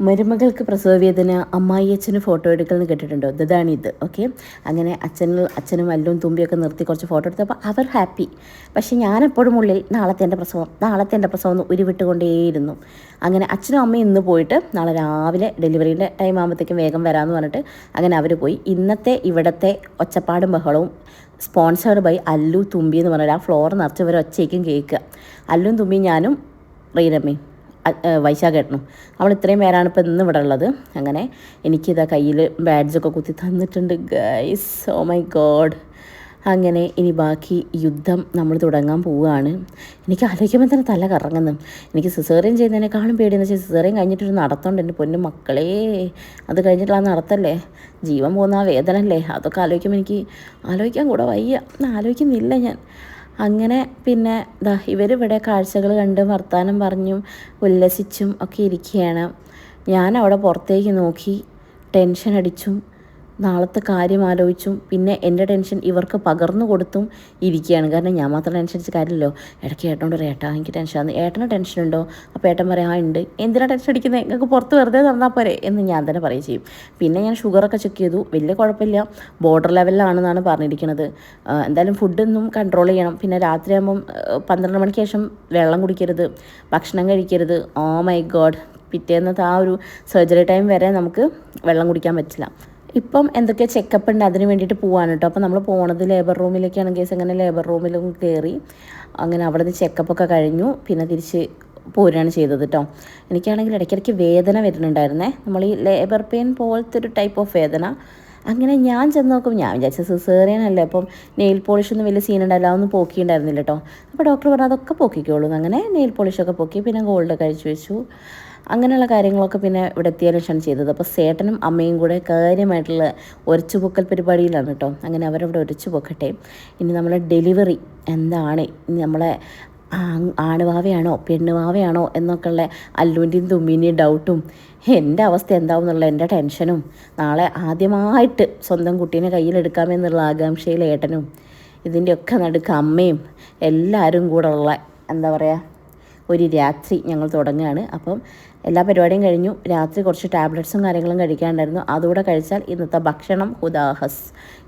മരുമകൾക്ക് പ്രസവവേദന, അമ്മായി അച്ഛന് ഫോട്ടോ എടുക്കലെന്ന് കേട്ടിട്ടുണ്ടോ? ഇതാണിത്. ഓക്കെ, അങ്ങനെ അച്ഛനും അല്ലും തുമ്പിയൊക്കെ നിർത്തി കുറച്ച് ഫോട്ടോ എടുത്തപ്പോൾ അവർ ഹാപ്പി. പക്ഷേ ഞാനെപ്പോഴും ഉള്ളിൽ നാളത്തെ എൻ്റെ പ്രസവം എന്ന് ഉരുവിട്ടുകൊണ്ടേയിരുന്നു. അങ്ങനെ അച്ഛനും അമ്മയും ഇന്ന് പോയിട്ട് നാളെ രാവിലെ ഡെലിവറീൻ്റെ ടൈം ആകുമ്പോഴത്തേക്കും വേഗം വരാമെന്ന് പറഞ്ഞിട്ട് അങ്ങനെ അവർ പോയി. ഇവിടുത്തെ ഒച്ചപ്പാടും ബഹളവും സ്പോൺസേർഡ് ബൈ അല്ലു തുമ്പി എന്ന് പറഞ്ഞാൽ ആ ഫ്ലോർ നിറച്ച് വരെ ഒച്ചയ്ക്കും കേൾക്കുക. അല്ലും തുമ്പി, ഞാനും റീനമ്മയും വൈശാഖേട്ടനും, അവൾ ഇത്രയും പേരാണ് ഇപ്പോൾ ഇന്ന് ഇവിടെ ഉള്ളത്. അങ്ങനെ എനിക്കിതാ കയ്യിൽ ബാഡ്ജൊക്കെ കുത്തി തന്നിട്ടുണ്ട് ഗൈസ്. Oh my God. അങ്ങനെ ഇനി ബാക്കി യുദ്ധം നമ്മൾ തുടങ്ങാൻ പോവുകയാണ്. എനിക്ക് ആലോചിക്കുമ്പോൾ തന്നെ തല കറങ്ങുന്നു. എനിക്ക് സിസേറിയൻ ചെയ്യുന്നതിനേക്കാളും പേടിയെന്ന് വെച്ചാൽ സിസേറിയൻ കഴിഞ്ഞിട്ടൊരു നടത്തമുണ്ട് എൻ്റെ പൊന്നു മക്കളേ. അത് കഴിഞ്ഞിട്ടുള്ള ആ നടത്തല്ലേ, ജീവൻ പോകുന്ന ആ വേദന അല്ലേ, അതൊക്കെ ആലോചിക്കുമ്പോൾ എനിക്ക് ആലോചിക്കാൻ കൂടെ വയ്യ. ആലോചിക്കുന്നില്ല ഞാൻ. അങ്ങനെ പിന്നെ ഇവരിവിടെ കാഴ്ചകൾ കണ്ട് വർത്താനം പറഞ്ഞും ഉല്ലസിച്ചും ഒക്കെ ഇരിക്കുകയാണ്. ഞാൻ അവിടെ പുറത്തേക്ക് നോക്കി ടെൻഷൻ അടിച്ചും നാളത്തെ കാര്യം ആലോചിച്ചും പിന്നെ എൻ്റെ ടെൻഷൻ ഇവർക്ക് പകർന്നു കൊടുത്തും ഇരിക്കുകയാണ്. കാരണം ഞാൻ മാത്രം ടെൻഷൻ അടിച്ച കാര്യമല്ലോ. ഇടയ്ക്ക് ഏട്ടനോട് പറയാം, ഏട്ടാ എനിക്ക് ടെൻഷനാണ്. ഏട്ടന് ടെൻഷൻ ഉണ്ടോ? അപ്പോൾ ഏട്ടൻ പറയാം, ആ ഉണ്ട്. എന്തിനാണ് ടെൻഷൻ അടിക്കുന്നത്, നിങ്ങൾക്ക് പുറത്ത് വെറുതെ തന്നാൽ പോരെ എന്ന് ഞാൻ തന്നെ പറയുകയും ചെയ്യും. പിന്നെ ഞാൻ ഷുഗറൊക്കെ ചെക്ക് ചെയ്തു, വലിയ കുഴപ്പമില്ല, ബോർഡർ ലെവലിലാണെന്നാണ് പറഞ്ഞിരിക്കുന്നത്. എന്തായാലും ഫുഡൊന്നും കൺട്രോൾ ചെയ്യണം. പിന്നെ രാത്രിയാകുമ്പം 12 മണിക്ക് ശേഷം വെള്ളം കുടിക്കരുത്, ഭക്ഷണം കഴിക്കരുത്. ഓ മൈ ഗോഡ്, പിറ്റേന്നത്തെ ആ ഒരു സർജറി ടൈം വരെ നമുക്ക് വെള്ളം കുടിക്കാൻ പറ്റില്ല. ഇപ്പം എന്തൊക്കെ ചെക്കപ്പ് ഉണ്ട്, അതിന് വേണ്ടിയിട്ട് പോവാണ് കേട്ടോ. അപ്പോൾ നമ്മൾ പോണത് ലേബർ റൂമിലേക്കാണ് കേസ്. അങ്ങനെ ലേബർ റൂമിലും കയറി അങ്ങനെ അവിടെ നിന്ന് ചെക്കപ്പൊക്കെ കഴിഞ്ഞു. പിന്നെ തിരിച്ച് പോരുകയാണ് ചെയ്തത് കേട്ടോ. എനിക്കാണെങ്കിൽ ഇടയ്ക്കിടയ്ക്ക് വേദന വരുന്നുണ്ടായിരുന്നേ. നമ്മൾ ഈ ലേബർ പെയിൻ പോലത്തെ ഒരു ടൈപ്പ് ഓഫ് വേദന. അങ്ങനെ ഞാൻ ചെന്ന് നോക്കും, ഞാൻ വിചാരിച്ച സിസേറിയൻ അല്ലേ, അപ്പം നെയിൽ പോളിഷൊന്നും വലിയ സീൻ ഉണ്ടായില്ല, അതൊന്നും പോക്കിയിട്ടുണ്ടായിരുന്നില്ല കേട്ടോ. അപ്പോൾ ഡോക്ടർ പറഞ്ഞു അതൊക്കെ പോക്കിക്കോളൂ. അങ്ങനെ നെയിൽ പോളിഷൊക്കെ പോക്കി, പിന്നെ ഗോൾഡ് കഴിച്ചു വെച്ചു. അങ്ങനെയുള്ള കാര്യങ്ങളൊക്കെ പിന്നെ ഇവിടെ എത്തിയതിനു ശേഷമാണ് ചെയ്തത്. അപ്പോൾ സേട്ടനും അമ്മയും കൂടെ കാര്യമായിട്ടുള്ള ഒരച്ചുപൊക്കൽ പരിപാടിയിലാണ് കേട്ടോ. അങ്ങനെ അവരവിടെ ഒരച്ചു പൊക്കട്ടെ. ഇനി നമ്മളെ ഡെലിവറി എന്താണ്, ഇനി നമ്മളെ ആണുവാവയാണോ പെണ്ണുവാവയാണോ എന്നൊക്കെയുള്ള അല്ലുവിൻ്റെയും തുമ്മീൻ്റെയും ഡൗട്ടും എൻ്റെ അവസ്ഥ എന്താവും എന്നുള്ള എൻ്റെ ടെൻഷനും നാളെ ആദ്യമായിട്ട് സ്വന്തം കുട്ടീനെ കയ്യിലെടുക്കാമെന്നുള്ള ആകാംക്ഷയിൽ ഏട്ടനും ഇതിൻ്റെയൊക്കെ നടുക്ക് അമ്മയും എല്ലാവരും കൂടെ ഉള്ള എന്താ പറയുക ഒരു രാത്രി ഞങ്ങൾ തുടങ്ങുകയാണ്. അപ്പം എല്ലാ പരിപാടിയും കഴിഞ്ഞു. രാത്രി കുറച്ച് ടാബ്ലറ്റ്സും കാര്യങ്ങളും കഴിക്കാനുണ്ടായിരുന്നു. അതുകൂടെ കഴിച്ചാൽ ഇന്നത്തെ ഭക്ഷണം ഹുദാഹസ്.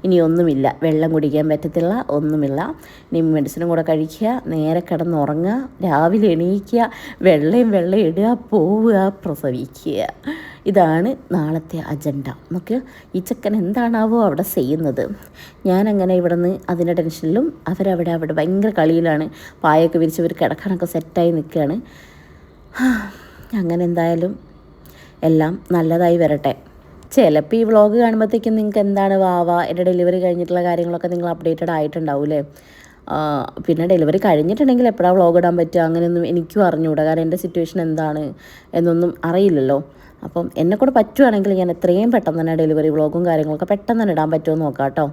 ഇനി ഒന്നുമില്ല, വെള്ളം കുടിക്കാൻ പറ്റത്തില്ല, ഒന്നുമില്ല. ഇനി മെഡിസിനും കൂടെ കഴിക്കുക, നേരെ കിടന്നുറങ്ങുക, രാവിലെ എണീക്കുക, വെള്ളം ഇടുക, പോവുക, പ്രസവിക്കുക. ഇതാണ് നാളത്തെ അജണ്ട. നമുക്ക് ഈ ചെക്കൻ എന്താണാവോ അവിടെ ചെയ്യുന്നത്. ഞാനങ്ങനെ ഇവിടെ നിന്ന് അതിൻ്റെ ടെൻഷനിലും അവരവിടെ ഭയങ്കര കളിയിലാണ്. പായൊക്കെ വിരിച്ചവർ കിടക്കാനൊക്കെ സെറ്റായി നിൽക്കുകയാണ്. അങ്ങനെ എന്തായാലും എല്ലാം നല്ലതായി വരട്ടെ. ചിലപ്പോൾ ഈ വ്ളോഗ് കാണുമ്പോഴത്തേക്കും നിങ്ങൾക്ക് എന്താണ് വാവ എൻ്റെ ഡെലിവറി കഴിഞ്ഞിട്ടുള്ള കാര്യങ്ങളൊക്കെ നിങ്ങൾ അപ്ഡേറ്റഡ് ആയിട്ടുണ്ടാവില്ലേ. പിന്നെ ഡെലിവറി കഴിഞ്ഞിട്ടുണ്ടെങ്കിൽ എപ്പോഴാണ് വ്ളോഗ് ഇടാൻ പറ്റുക അങ്ങനെയൊന്നും എനിക്കും അറിഞ്ഞുകൂടാ, കാരണം എൻ്റെ സിറ്റുവേഷൻ എന്താണ് എന്നൊന്നും അറിയില്ലല്ലോ. അപ്പം എന്നെക്കൂടെ പറ്റുവാണെങ്കിൽ ഞാൻ എത്രയും പെട്ടെന്ന് തന്നെ ഡെലിവറി വ്ളോഗും കാര്യങ്ങളൊക്കെ പെട്ടെന്ന് തന്നെ ഇടാൻ പറ്റുമോ നോക്കാം കേട്ടോ.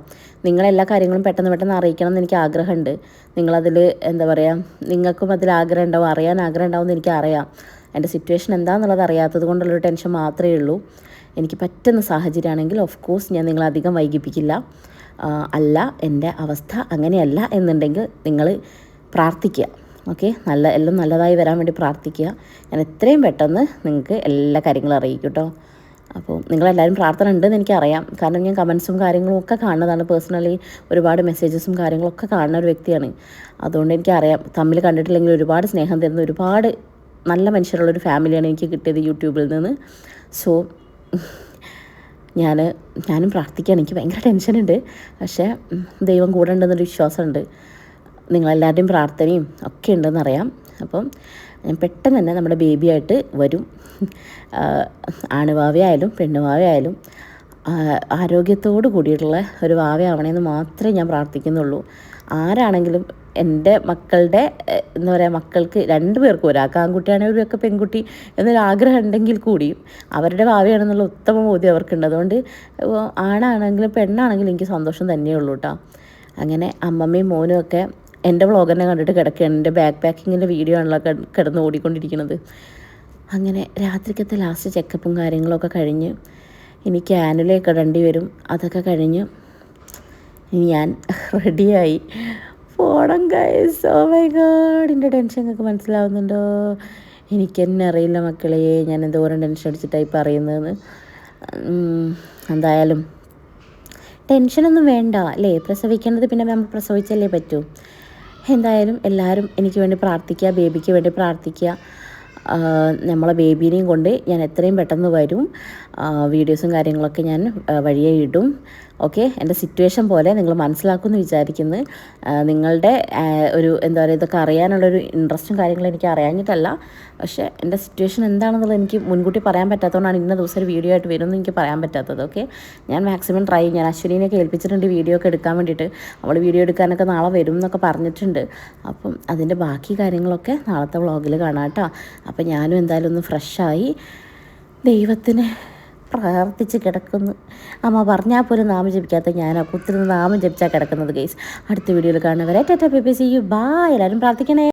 നിങ്ങളെല്ലാ കാര്യങ്ങളും പെട്ടെന്ന് അറിയിക്കണം എന്ന് എനിക്ക് ആഗ്രഹമുണ്ട്. നിങ്ങളതിൽ എന്താ പറയുക, നിങ്ങൾക്കും അതിൽ ആഗ്രഹം ഉണ്ടാവും, അറിയാൻ ആഗ്രഹം ഉണ്ടാവും എന്ന് എനിക്കറിയാം. എൻ്റെ സിറ്റുവേഷൻ എന്താണെന്നുള്ളത് അറിയാത്തത് കൊണ്ടുള്ളൊരു ടെൻഷൻ മാത്രമേ ഉള്ളൂ. എനിക്ക് പറ്റുന്ന സാഹചര്യമാണെങ്കിൽ ഓഫ് കോഴ്സ് ഞാൻ നിങ്ങളെ അധികം വൈകിപ്പിക്കില്ല. അല്ല എൻ്റെ അവസ്ഥ അങ്ങനെയല്ല എന്നുണ്ടെങ്കിൽ നിങ്ങൾ പ്രാർത്ഥിക്കുക, ഓക്കെ? എല്ലാം നല്ലതായി വരാൻ വേണ്ടി പ്രാർത്ഥിക്കുക. ഞാൻ എത്രയും പെട്ടെന്ന് നിങ്ങൾക്ക് എല്ലാ കാര്യങ്ങളും അറിയിക്കും കേട്ടോ. അപ്പോൾ നിങ്ങളെല്ലാവരും പ്രാർത്ഥന ഉണ്ടെന്ന് എനിക്കറിയാം, കാരണം ഞാൻ കമൻസും കാര്യങ്ങളും ഒക്കെ കാണുന്നതാണ്. പേഴ്സണലി ഒരുപാട് മെസ്സേജസും കാര്യങ്ങളൊക്കെ കാണുന്ന ഒരു വ്യക്തിയാണ്. അതുകൊണ്ട് എനിക്കറിയാം, തമ്മിൽ കണ്ടിട്ടില്ലെങ്കിൽ ഒരുപാട് സ്നേഹം തരുന്ന ഒരുപാട് നല്ല മനുഷ്യരുള്ളൊരു ഫാമിലിയാണ് എനിക്ക് കിട്ടിയത് യൂട്യൂബിൽ നിന്ന്. സോ ഞാനും പ്രാർത്ഥിക്കുകയാണ്. എനിക്ക് ഭയങ്കര ടെൻഷനുണ്ട്, പക്ഷേ ദൈവം കൂടെ ഉണ്ടെന്നൊരു വിശ്വാസമുണ്ട്. നിങ്ങളെല്ലാവരുടെയും പ്രാർത്ഥനയും ഒക്കെ ഉണ്ടെന്നറിയാം. അപ്പം ഞാൻ പെട്ടെന്ന് തന്നെ നമ്മുടെ ബേബിയായിട്ട് വരും. ആണുവാവയായാലും പെണ്ണുവാവയായാലും ആരോഗ്യത്തോട് കൂടിയിട്ടുള്ള ഒരു വാവയാവണമെന്ന് മാത്രമേ ഞാൻ പ്രാർത്ഥിക്കുന്നുള്ളൂ. ആരാണെങ്കിലും എൻ്റെ മക്കളുടെ എന്താ പറയുക, മക്കൾക്ക് 2 പേർക്കും, ഒരാൾക്ക് ആൺകുട്ടിയാണെങ്കിൽ ഒരാൾക്ക് പെൺകുട്ടി എന്നൊരു ആഗ്രഹം ഉണ്ടെങ്കിൽ കൂടിയും അവരുടെ ഭാവിയാണെന്നുള്ള ഉത്തമ ബോധ്യം അവർക്കുണ്ട്. അതുകൊണ്ട് ആണാണെങ്കിലും പെണ്ണാണെങ്കിലും എനിക്ക് സന്തോഷം തന്നെയുള്ളൂ കേട്ടോ. അങ്ങനെ അമ്മമ്മയും മോനും ഒക്കെ എൻ്റെ വ്ളോഗ് തന്നെ കണ്ടിട്ട് കിടക്കുകയാണ്. എൻ്റെ ബാക്ക് പാക്കിങ്ങിൻ്റെ വീഡിയോ ആണല്ലോ കിടന്ന് ഓടിക്കൊണ്ടിരിക്കുന്നത്. അങ്ങനെ രാത്രിക്കത്തെ ലാസ്റ്റ് ചെക്കപ്പും കാര്യങ്ങളൊക്കെ കഴിഞ്ഞ് ഇനി ക്യാനുലൊക്കെ ഇടേണ്ടി വരും. അതൊക്കെ കഴിഞ്ഞ് ഇനി ഞാൻ റെഡിയായി പോണം ഗൈസ്. ഓ മൈ ഗോഡ്, എൻ്റെ ടെൻഷൻ നിങ്ങൾക്ക് മനസ്സിലാവുന്നുണ്ടോ? എനിക്ക് തന്നെ അറിയില്ല മക്കളെ, ഞാൻ എന്തോരം ടെൻഷൻ അടിച്ചിട്ടായി പറയുന്നതെന്ന്. എന്തായാലും ടെൻഷനൊന്നും വേണ്ട അല്ലേ, പ്രസവിക്കേണ്ടത് പിന്നെ നമ്മൾ പ്രസവിച്ചല്ലേ പറ്റൂ. എന്തായാലും എല്ലാവരും എനിക്ക് വേണ്ടി പ്രാർത്ഥിക്കുക, ബേബിക്ക് വേണ്ടി പ്രാർത്ഥിക്കുക. നമ്മളെ ബേബീനെയും കൊണ്ട് ഞാൻ എത്രയും പെട്ടെന്ന് വരും. വീഡിയോസും കാര്യങ്ങളൊക്കെ ഞാൻ വഴിയെ ഇടും. ഓക്കെ, എൻ്റെ സിറ്റുവേഷൻ പോലെ നിങ്ങൾ മനസ്സിലാക്കുമെന്ന് വിചാരിക്കുന്നു. നിങ്ങളുടെ ഒരു എന്താ പറയുക, ഇതൊക്കെ അറിയാനുള്ളൊരു ഇൻട്രസ്റ്റും കാര്യങ്ങളും എനിക്ക് അറിയാഞ്ഞിട്ടല്ല, പക്ഷേ എൻ്റെ സിറ്റുവേഷൻ എന്താണെന്നുള്ളത് എനിക്ക് മുൻകൂട്ടി പറയാൻ പറ്റാത്തതുകൊണ്ടാണ് ഇന്ന ദിവസം ഒരു വീഡിയോ ആയിട്ട് വരുമെന്ന് എനിക്ക് പറയാൻ പറ്റാത്തത്. ഓക്കെ, ഞാൻ മാക്സിമം ട്രൈ ചെയ്യും. ഞാൻ അശ്വിനിയൊക്കെ ഏൽപ്പിച്ചിട്ടുണ്ട് വീഡിയോ ഒക്കെ എടുക്കാൻ വേണ്ടിയിട്ട്. അവൾ വീഡിയോ എടുക്കാനൊക്കെ നാളെ വരും എന്നൊക്കെ പറഞ്ഞിട്ടുണ്ട്. അപ്പം അതിൻ്റെ ബാക്കി കാര്യങ്ങളൊക്കെ നാളത്തെ വ്ളോഗിൽ കാണാം കേട്ടോ. അപ്പം ഞാനും എന്തായാലും ഒന്ന് ഫ്രഷായി ദൈവത്തിന് പ്രാർത്ഥിച്ച് കിടക്കുന്നു. അമ്മ പറഞ്ഞാൽ പോലും നാമം ജപിക്കാത്ത ഞാൻ കുത്തിരുന്ന് നാമം ജപിച്ചാൽ കിടക്കുന്നത് ഗൈസ്. അടുത്ത വീഡിയോയിൽ കാണുന്നവരെ tata bye bye, see you bye. എല്ലാവരും പ്രാർത്ഥിക്കണേ.